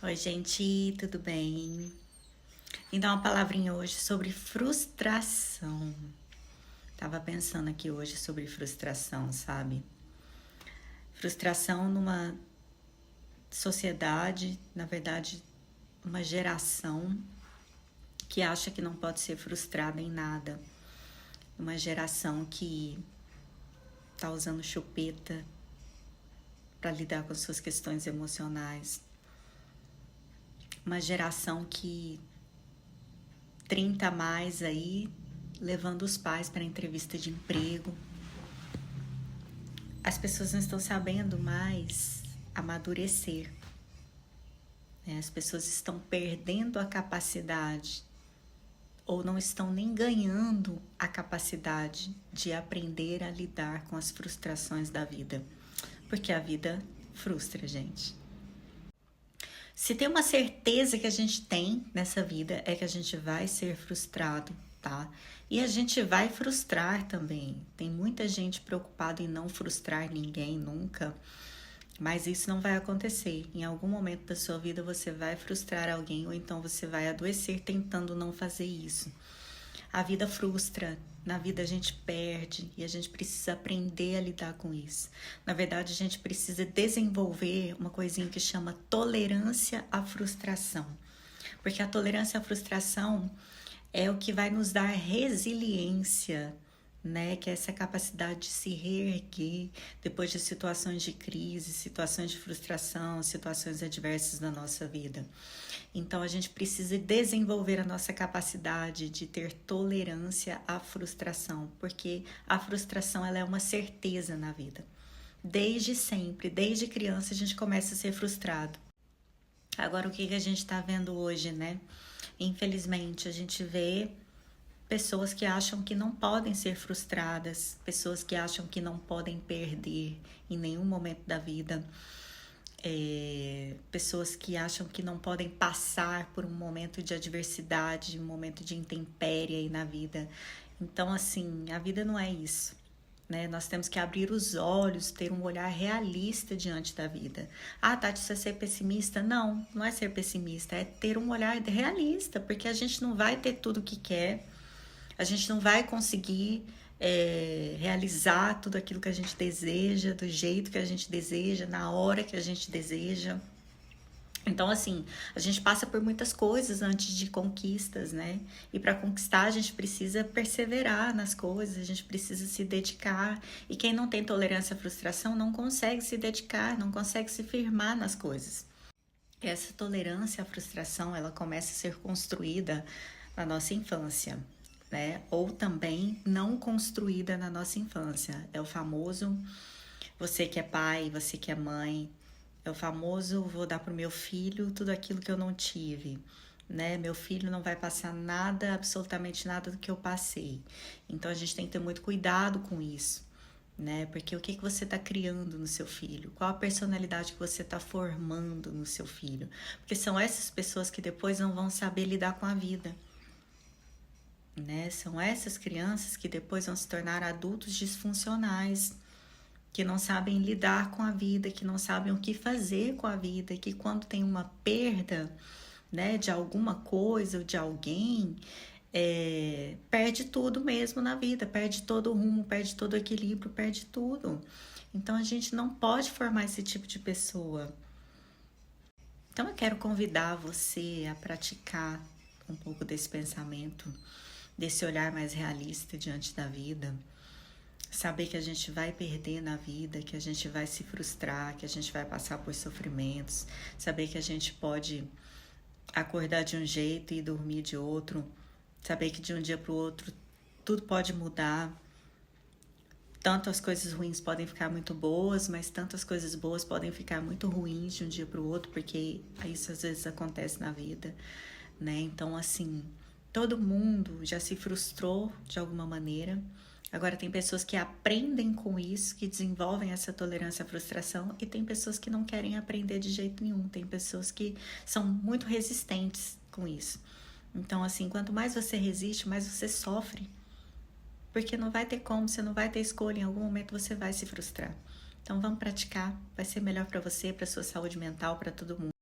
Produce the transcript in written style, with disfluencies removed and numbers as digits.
Oi, gente, tudo bem? Vim dar uma palavrinha hoje sobre frustração. Tava pensando aqui hoje sobre frustração, sabe? Frustração numa sociedade, na verdade, uma geração que acha que não pode ser frustrada em nada. Uma geração que tá usando chupeta para lidar com suas questões emocionais. Uma geração que 30 a mais aí, levando os pais para entrevista de emprego. As pessoas não estão sabendo mais amadurecer. As pessoas estão perdendo a capacidade ou não estão nem ganhando a capacidade de aprender a lidar com as frustrações da vida. Porque a vida frustra, gente. Se tem uma certeza que a gente tem nessa vida é que a gente vai ser frustrado, tá? E a gente vai frustrar também. Tem muita gente preocupada em não frustrar ninguém nunca, mas isso não vai acontecer. Em algum momento da sua vida você vai frustrar alguém ou então você vai adoecer tentando não fazer isso. A vida frustra, na vida a gente perde e a gente precisa aprender a lidar com isso. Na verdade, a gente precisa desenvolver uma coisinha que chama tolerância à frustração. Porque a tolerância à frustração é o que vai nos dar resiliência, né? Que é essa capacidade de se reerguer depois de situações de crise, situações de frustração, situações adversas na nossa vida. Então a gente precisa desenvolver a nossa capacidade de ter tolerância à frustração, porque a frustração ela é uma certeza na vida. Desde sempre, desde criança a gente começa a ser frustrado. Agora o que a gente está vendo hoje, né? Infelizmente a gente vê pessoas que acham que não podem ser frustradas, pessoas que acham que não podem perder em nenhum momento da vida, pessoas que acham que não podem passar por um momento de adversidade, um momento de intempérie aí na vida. Então, assim, a vida não é isso. Né? Nós temos que abrir os olhos, ter um olhar realista diante da vida. Ah, Tati, isso é ser pessimista? Não, não é ser pessimista, é ter um olhar realista, porque a gente não vai ter tudo o que quer, a gente não vai conseguir realizar tudo aquilo que a gente deseja, do jeito que a gente deseja, na hora que a gente deseja. Então, assim, a gente passa por muitas coisas antes de conquistas, né? E para conquistar, a gente precisa perseverar nas coisas, a gente precisa se dedicar. E quem não tem tolerância à frustração não consegue se dedicar, não consegue se firmar nas coisas. Essa tolerância à frustração, ela começa a ser construída na nossa infância, né? Ou também não construída na nossa infância. É o famoso você que é pai, você que é mãe, é o famoso vou dar pro meu filho tudo aquilo que eu não tive, né? Meu filho não vai passar nada, absolutamente nada do que eu passei. Então a gente tem que ter muito cuidado com isso, né? Porque o que você está criando no seu filho? Qual a personalidade que você está formando no seu filho? Porque são essas pessoas que depois não vão saber lidar com a vida. Né? São essas crianças que depois vão se tornar adultos disfuncionais, que não sabem lidar com a vida, que não sabem o que fazer com a vida, que quando tem uma perda, né, de alguma coisa ou de alguém, perde tudo mesmo na vida, perde todo o rumo, perde todo o equilíbrio, perde tudo. Então a gente não pode formar esse tipo de pessoa. Então eu quero convidar você a praticar um pouco desse pensamento, desse olhar mais realista diante da vida. Saber que a gente vai perder na vida, que a gente vai se frustrar, que a gente vai passar por sofrimentos. Saber que a gente pode acordar de um jeito e dormir de outro. Saber que de um dia para o outro tudo pode mudar. Tanto as coisas ruins podem ficar muito boas, mas tantas coisas boas podem ficar muito ruins de um dia para o outro, porque isso às vezes acontece na vida, né? Então, assim, todo mundo já se frustrou de alguma maneira. Agora tem pessoas que aprendem com isso, que desenvolvem essa tolerância à frustração, e tem pessoas que não querem aprender de jeito nenhum. Tem pessoas que são muito resistentes com isso. Então, assim, quanto mais você resiste, mais você sofre. Porque não vai ter como, você não vai ter escolha, em algum momento você vai se frustrar. Então vamos praticar, vai ser melhor para você, para sua saúde mental, para todo mundo.